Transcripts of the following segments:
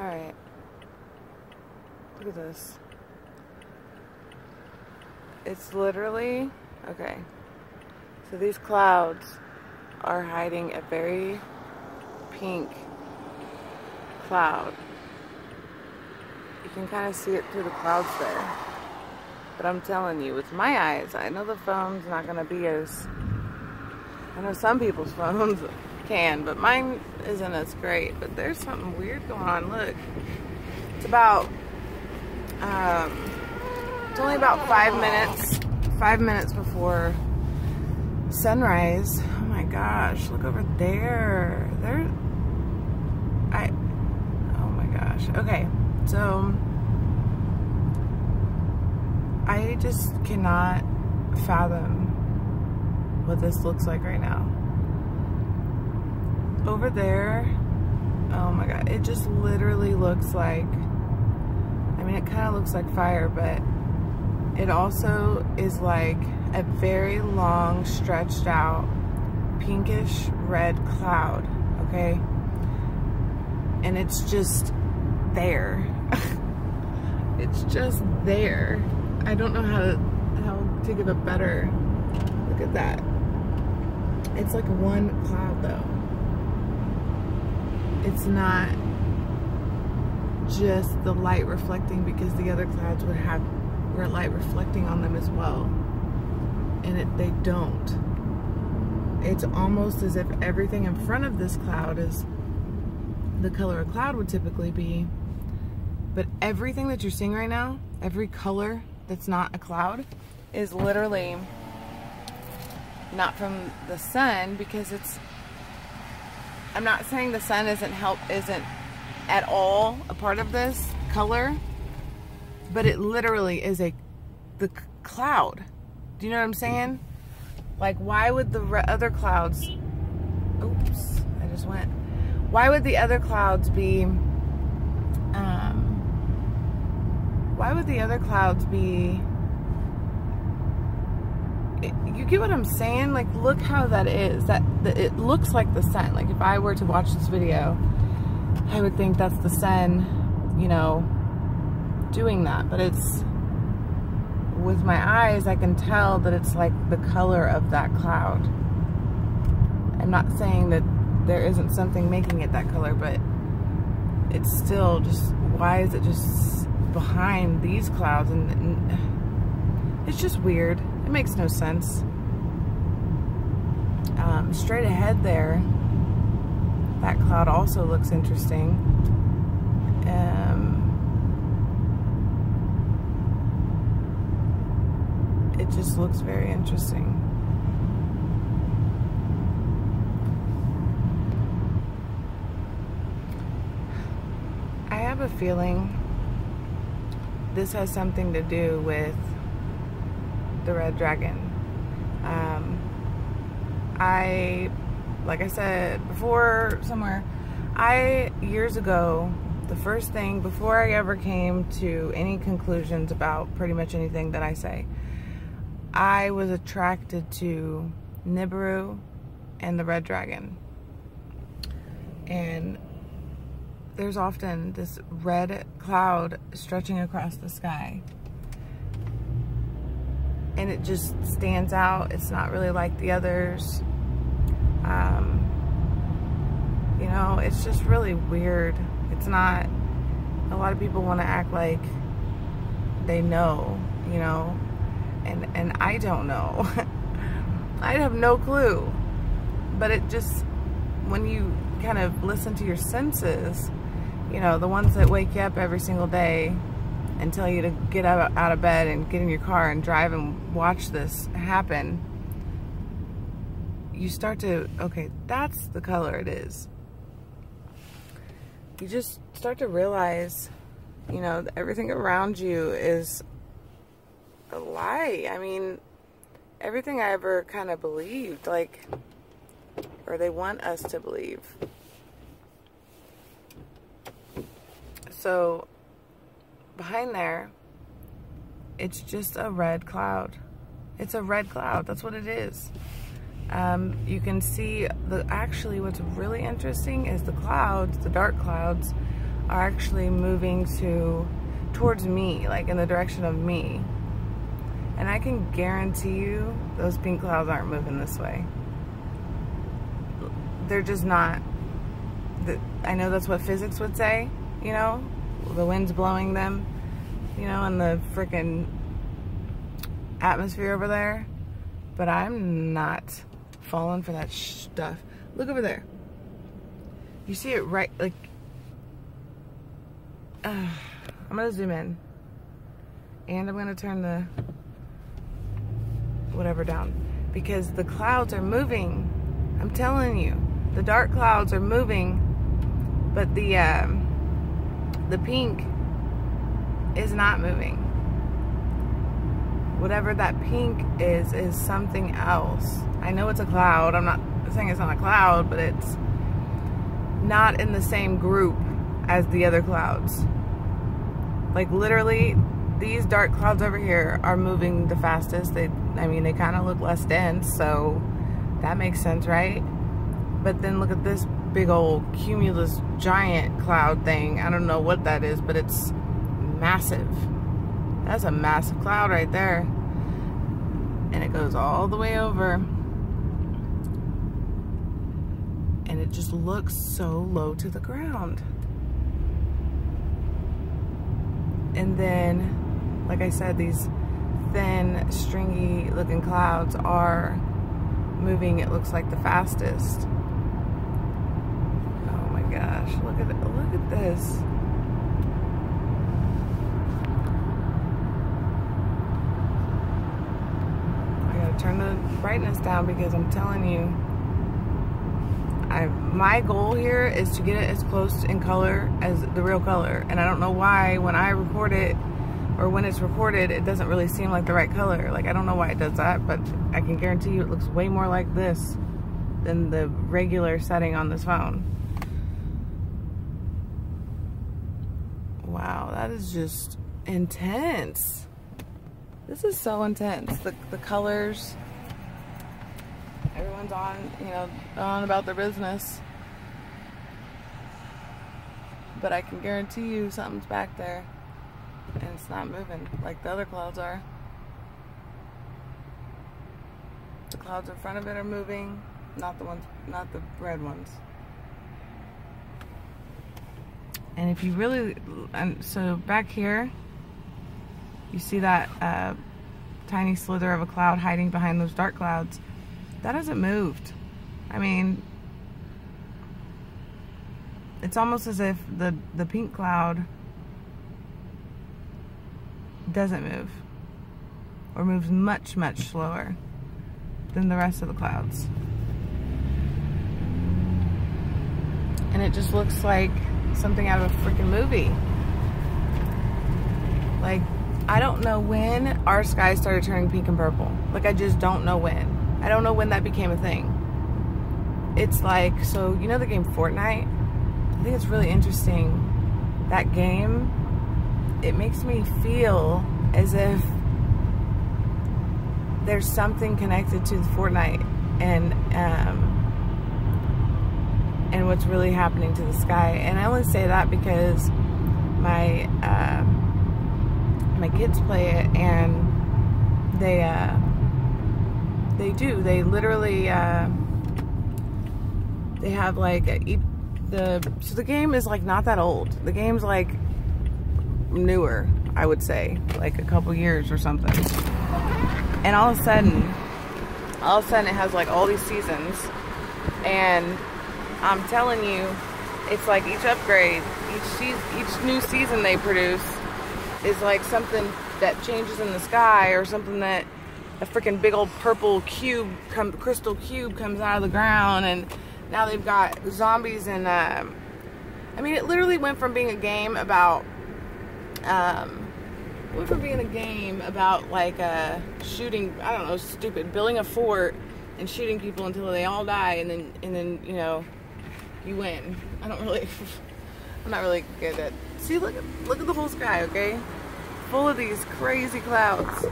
Alright. Look at this. It's literally, okay. So these clouds are hiding a very pink cloud. You can kind of see it through the clouds there. But I'm telling you, with my eyes, I know the phone's not going to be as, I know some people's phones can, but mine isn't as great. But there's something weird going on. Look, it's about, it's only about 5 minutes before sunrise. Oh my gosh, look over there. Oh my gosh. Okay, so I just cannot fathom what this looks like right now. Over there, oh my god, it just literally looks like, I mean, it kind of looks like fire, but it also is like a very long, stretched out, pinkish red cloud, okay? And it's just there. It's just there. I don't know how to give a better look at that. It's like one cloud though. It's not just the light reflecting, because the other clouds would have light reflecting on them as well, and they don't. It's almost as if everything in front of this cloud is the color a cloud would typically be, but everything that you're seeing right now, every color that's not a cloud, is literally not from the sun, because it's, I'm not saying the sun isn't at all a part of this color, but it literally is the cloud. Do you know what I'm saying? Like, why would the other clouds, oops, I just went, why would the other clouds be, you get what I'm saying? Like, look how that is. That it looks like the sun. Like, if I were to watch this video, I would think that's the sun, you know, doing that. But it's, with my eyes, I can tell that it's like the color of that cloud. I'm not saying that there isn't something making it that color, but it's still just, why is it just behind these clouds? And it's just weird. It makes no sense. Straight ahead there, that cloud also looks interesting. It just looks very interesting. I have a feeling this has something to do with the red dragon. Like I said before somewhere, years ago, the first thing, before I ever came to any conclusions about pretty much anything that I say, I was attracted to Nibiru and the red dragon. And there's often this red cloud stretching across the sky. And it just stands out. It's not really like the others. You know, it's just really weird. It's not, a lot of people want to act like they know, you know, and I don't know. I have no clue. But it just, when you kind of listen to your senses, you know, the ones that wake you up every single day and tell you to get out of bed and get in your car and drive and watch this happen, you start to, okay, that's the color it is. You just start to realize, you know, that everything around you is a lie. I mean, everything I ever kind of believed, like, or they want us to believe. So behind there, it's just a red cloud. It's a red cloud. That's what it is. You can see actually what's really interesting is the clouds, the dark clouds, are actually moving towards me, like in the direction of me. And I can guarantee you those pink clouds aren't moving this way. They're just not. I know that's what physics would say, you know? The wind's blowing them, you know, in the freaking atmosphere over there. But I'm not falling for that stuff. Look over there. You see it right, like, I'm gonna zoom in. And I'm gonna turn the whatever down. Because the clouds are moving. I'm telling you. The dark clouds are moving. But the pink is not moving. Whatever that pink is something else. I know it's a cloud. I'm not saying it's not a cloud, but it's not in the same group as the other clouds. Like literally, these dark clouds over here are moving the fastest. I mean, they kind of look less dense, so that makes sense, right? But then look at this big old cumulus giant cloud thing. I don't know what that is, but it's massive. That's a massive cloud right there. And it goes all the way over. And it just looks so low to the ground. And then, like I said, these thin, stringy looking clouds are moving, it looks like, the fastest. Oh my gosh, look at it. Look at this. I gotta turn the brightness down because I'm telling you, my goal here is to get it as close in color as the real color. And I don't know why when I record it, or when it's recorded, it doesn't really seem like the right color. Like, I don't know why it does that, but I can guarantee you it looks way more like this than the regular setting on this phone. Wow, that is just intense. This is so intense. The colors, everyone's on, you know, on about their business. But I can guarantee you something's back there. And it's not moving like the other clouds are. The clouds in front of it are moving, not the red ones. And if you really, so back here, you see that tiny slither of a cloud hiding behind those dark clouds. That hasn't moved. I mean, it's almost as if the pink cloud doesn't move, or moves much, much slower than the rest of the clouds. And it just looks like something out of a freaking movie. Like, I don't know when our sky started turning pink and purple. Like, I just don't know when. I don't know when that became a thing. It's like, so you know the game Fortnite? I think it's really interesting. That game, it makes me feel as if there's something connected to Fortnite and what's really happening to the sky. And I only say that because my kids play it, and they literally they have like so the game is like not that old. The game's like newer, I would say, like a couple years or something. And all of a sudden it has like all these seasons, and I'm telling you, it's like each upgrade, each new season they produce is like something that changes in the sky, or something that a freaking big old purple cube, crystal cube comes out of the ground, and now they've got zombies. And I mean, it literally went from being a game about like shooting, I don't know, stupid, building a fort and shooting people until they all die, and then you know, you win. I'm not really good at, see, look at the whole sky, okay? Full of these crazy clouds.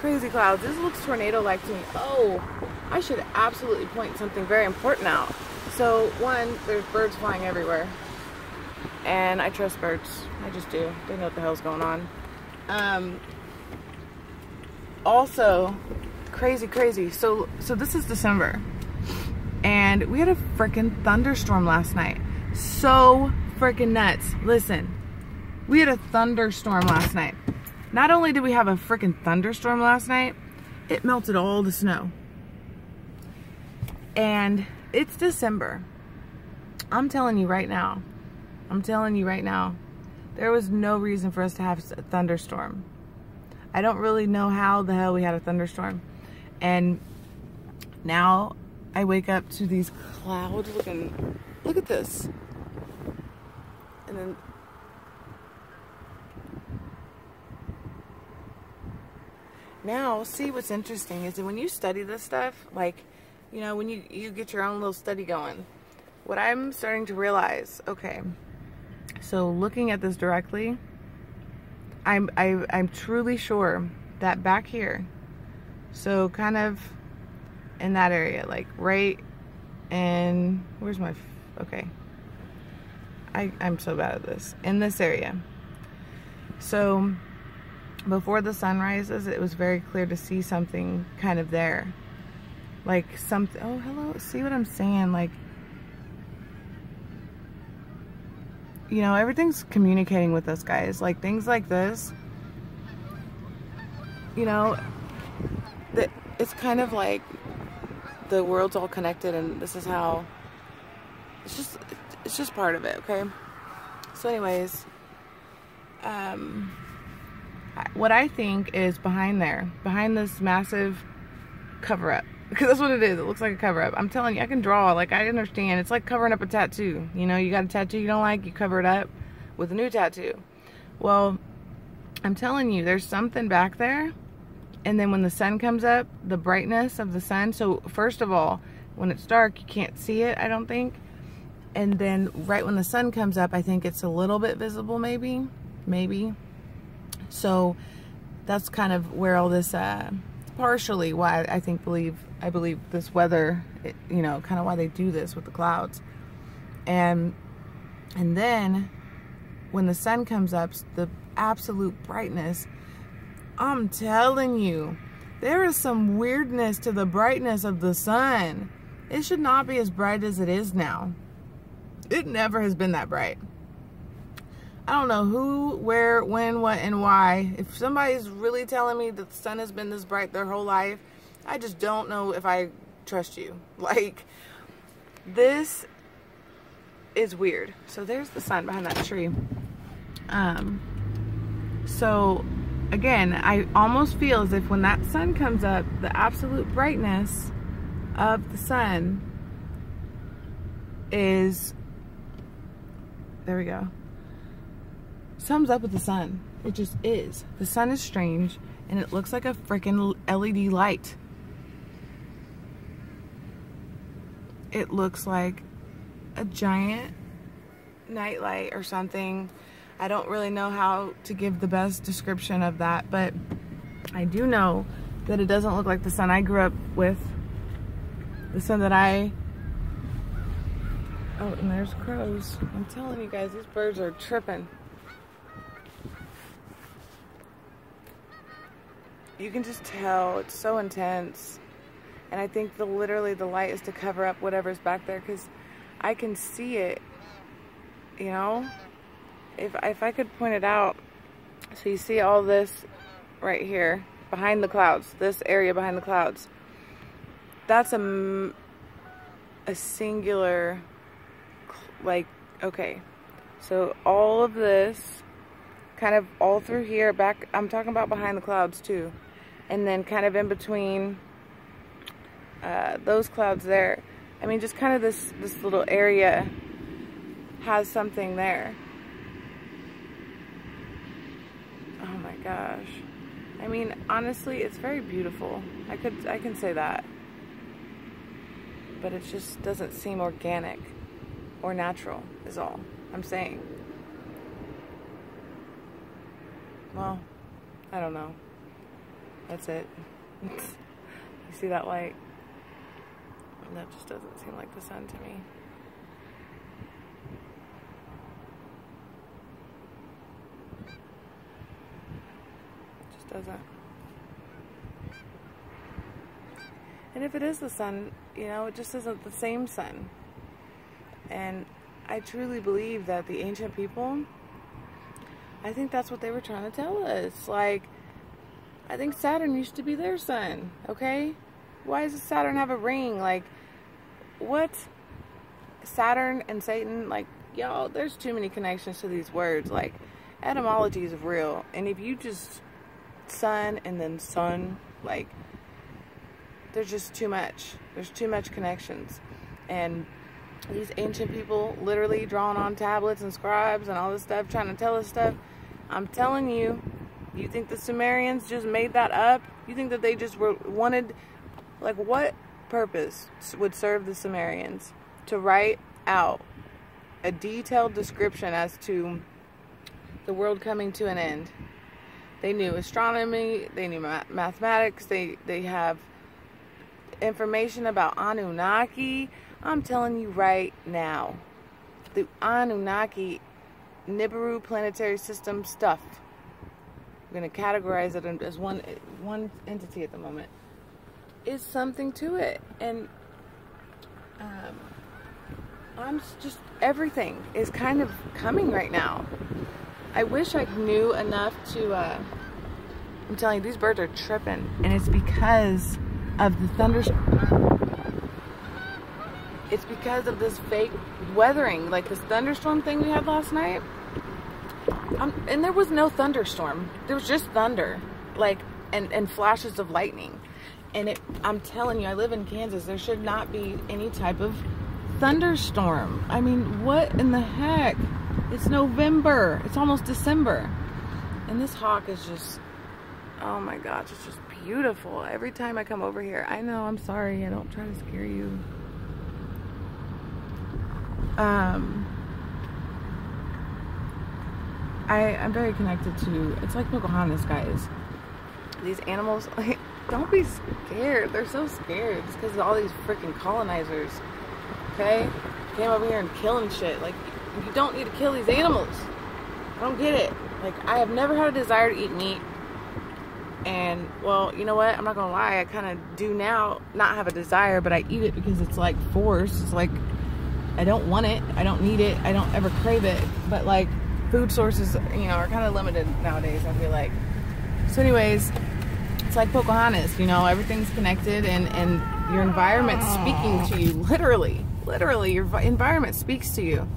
Crazy clouds. This looks tornado-like to me. Oh, I should absolutely point something very important out. So, one, there's birds flying everywhere. And I trust birds. I just do. They know what the hell's going on. Also, crazy. So this is December. And we had a freaking thunderstorm last night. So freaking nuts. Listen, we had a thunderstorm last night. Not only did we have a freaking thunderstorm last night, it melted all the snow. And it's December. I'm telling you right now, there was no reason for us to have a thunderstorm. I don't really know how the hell we had a thunderstorm. And now I wake up to these clouds looking, look at this. And then now, see, what's interesting is that when you study this stuff, like, you know, when you get your own little study going, what I'm starting to realize, okay, so looking at this directly, I'm truly sure that back here, so kind of in that area, like right in, where's my, okay, I'm so bad at this, in this area. So before the sun rises, it was very clear to see something kind of there. Like something, oh, hello, see what I'm saying? Like, you know, everything's communicating with us, guys. Like, things like this, you know, that it's kind of like the world's all connected, and this is how, it's just part of it, okay? So anyways, what I think is behind this massive cover-up, because that's what it is. It looks like a cover-up. I'm telling you, I can draw. Like, I understand. It's like covering up a tattoo. You know, you got a tattoo you don't like, you cover it up with a new tattoo. Well, I'm telling you, there's something back there. And then when the sun comes up, the brightness of the sun. So first of all, when it's dark, you can't see it, I don't think. And then right when the sun comes up, I think it's a little bit visible, maybe. So that's kind of where all this, partially why I believe this weather, you know, kind of why they do this with the clouds. And then when the sun comes up, the absolute brightness, I'm telling you, there is some weirdness to the brightness of the sun. It should not be as bright as it is now. It never has been that bright. I don't know who, where, when, what, and why. If somebody's really telling me that the sun has been this bright their whole life, I just don't know if I trust you. Like, this is weird. So there's the sun behind that tree. So again, I almost feel as if when that sun comes up, the absolute brightness of the sun is, there we go, sums up with the sun. It just is. The sun is strange, and it looks like a freaking LED light. It looks like a giant nightlight or something. I don't really know how to give the best description of that, but I do know that it doesn't look like the sun I grew up with. The sun that oh, and there's crows. I'm telling you guys, these birds are tripping. You can just tell it's so intense. And I think literally the light is to cover up whatever's back there, because I can see it, you know? If I could point it out, so you see all this right here, behind the clouds, this area behind the clouds, that's a singular, like, okay, so all of this, kind of all through here, back, I'm talking about behind the clouds too, and then kind of in between those clouds there, I mean, just kind of this little area has something there. Oh my gosh. I mean, honestly, it's very beautiful. I can say that. But it just doesn't seem organic or natural is all I'm saying. Well, I don't know. That's it. You see that light? That just doesn't seem like the sun to me. doesn't. And if it is the sun, you know, it just isn't the same sun. And I truly believe that the ancient people, I think that's what they were trying to tell us. Like, I think Saturn used to be their sun, okay? Why does Saturn have a ring? Like, what? Saturn and Satan, like, y'all, there's too many connections to these words. Like, etymology is real. And if you just sun and then sun, like, there's just too much. There's too much connections. And these ancient people literally drawing on tablets and scribes and all this stuff, trying to tell us stuff. I'm telling you, you think the Sumerians just made that up? You think that they just wanted, like, what purpose would serve the Sumerians to write out a detailed description as to the world coming to an end? They knew astronomy, they knew mathematics, they have information about Anunnaki. I'm telling you right now, the Anunnaki Nibiru planetary system stuff, I'm going to categorize it as one entity at the moment, is something to it. And I'm just, everything is kind of coming right now. I wish I knew enough to, I'm telling you, these birds are tripping, and it's because of the thunderstorm. It's because of this fake weathering, like this thunderstorm thing we had last night. And there was no thunderstorm. There was just thunder, like, and flashes of lightning. And I'm telling you, I live in Kansas. There should not be any type of thunderstorm. I mean, what in the heck? It's November. It's almost December. And this hawk is just, oh my gosh, it's just beautiful. Every time I come over here, I know, I'm sorry. I don't try to scare you. I'm very connected to, it's like Pocahontas, guys. These animals, like, don't be scared. They're so scared. It's because of all these freaking colonizers. Okay? Came over here and killing shit. Like, you don't need to kill these animals. I don't get it. Like, I have never had a desire to eat meat. And, well, you know what? I'm not gonna lie. I kind of do now not have a desire, but I eat it because it's like forced. It's like, I don't want it. I don't need it. I don't ever crave it. But, like, food sources, you know, are kind of limited nowadays, I feel like. So anyways, it's like Pocahontas, you know, everything's connected, and your environment's speaking to you, literally, your environment speaks to you.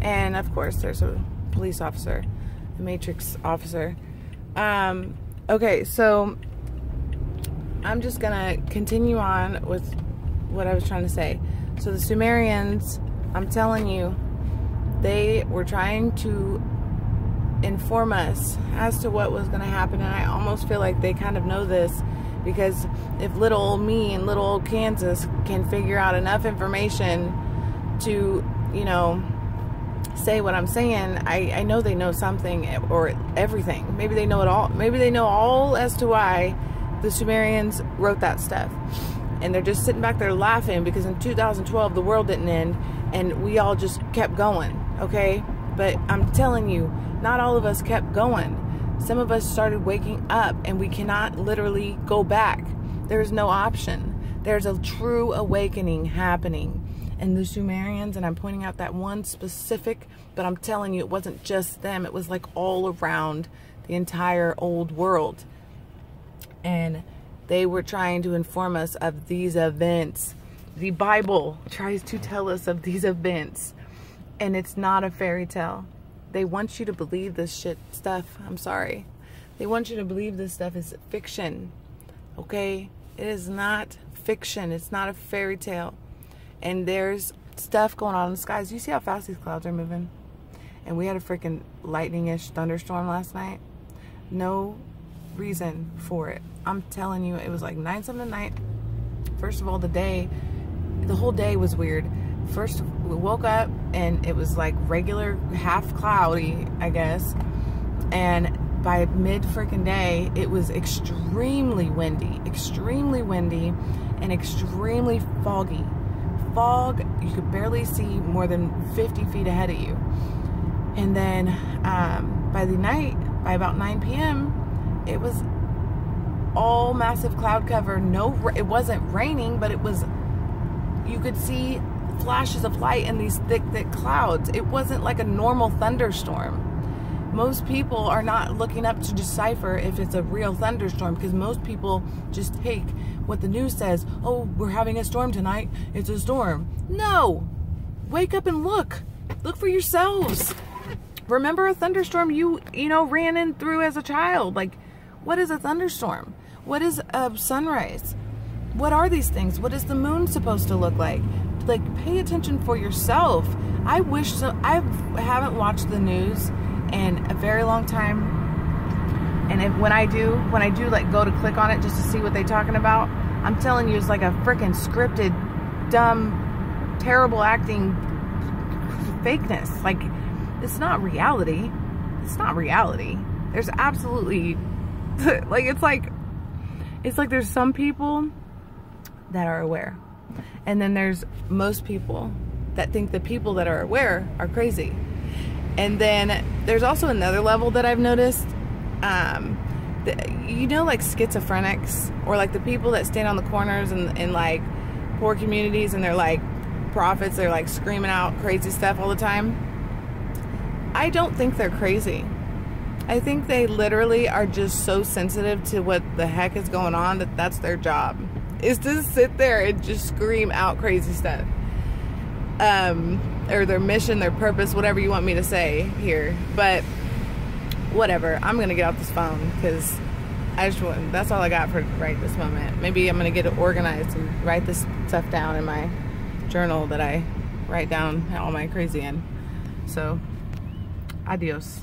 And of course, there's a police officer, a Matrix officer. Okay, so I'm just gonna continue on with what I was trying to say. So the Sumerians, I'm telling you, they were trying to inform us as to what was going to happen, and I almost feel like they kind of know this, because if little old me in little old Kansas can figure out enough information to, you know, say what I'm saying, I know they know something or everything. Maybe they know it all. Maybe they know all as to why the Sumerians wrote that stuff. And they're just sitting back there laughing because in 2012 the world didn't end and we all just kept going, okay? But I'm telling you, not all of us kept going. Some of us started waking up, and we cannot literally go back. There's no option. There's a true awakening happening. And the Sumerians, and I'm pointing out that one specific, but I'm telling you, it wasn't just them. It was like all around the entire old world. And they were trying to inform us of these events. The Bible tries to tell us of these events. And it's not a fairy tale. They want you to believe this shit stuff. I'm sorry. They want you to believe this stuff is fiction. Okay? It is not fiction. It's not a fairy tale. And there's stuff going on in the skies. You see how fast these clouds are moving? And we had a freaking lightning-ish thunderstorm last night. No reason for it. I'm telling you, it was like 9-something at night. First of all, the whole day was weird. First, we woke up and it was like regular, half cloudy, I guess. And by mid freaking day, it was extremely windy and extremely foggy. Fog, you could barely see more than 50 feet ahead of you. And then by the night, by about 9 p.m., it was all massive cloud cover. It wasn't raining, but you could see flashes of light in these thick clouds. It wasn't like a normal thunderstorm. Most people are not looking up to decipher if it's a real thunderstorm, because most people just take what the news says. Oh, we're having a storm tonight. It's a storm. No! Wake up and look. Look for yourselves. Remember a thunderstorm you ran in through as a child. Like, what is a thunderstorm? What is a sunrise? What are these things? What is the moon supposed to look like? Like, pay attention for yourself. I haven't watched the news in a very long time, and when I do like go to click on it just to see what they're talking about, I'm telling you, it's like a freaking scripted, dumb, terrible acting fakeness. Like, it's not reality. It's not reality. There's absolutely like, it's like there's some people that are aware, and then there's most people that think the people that are aware are crazy. And then there's also another level that I've noticed. Like schizophrenics, or like the people that stand on the corners in like poor communities, and they're like prophets. They're like screaming out crazy stuff all the time. I don't think they're crazy. I think they literally are just so sensitive to what the heck is going on that that's their job, is to sit there and just scream out crazy stuff. Or their mission, their purpose, whatever you want me to say here. But whatever, I'm gonna get off this phone, because that's all I got for right this moment. Maybe I'm gonna get it organized and write this stuff down in my journal that I write down all my crazy in. So, adios.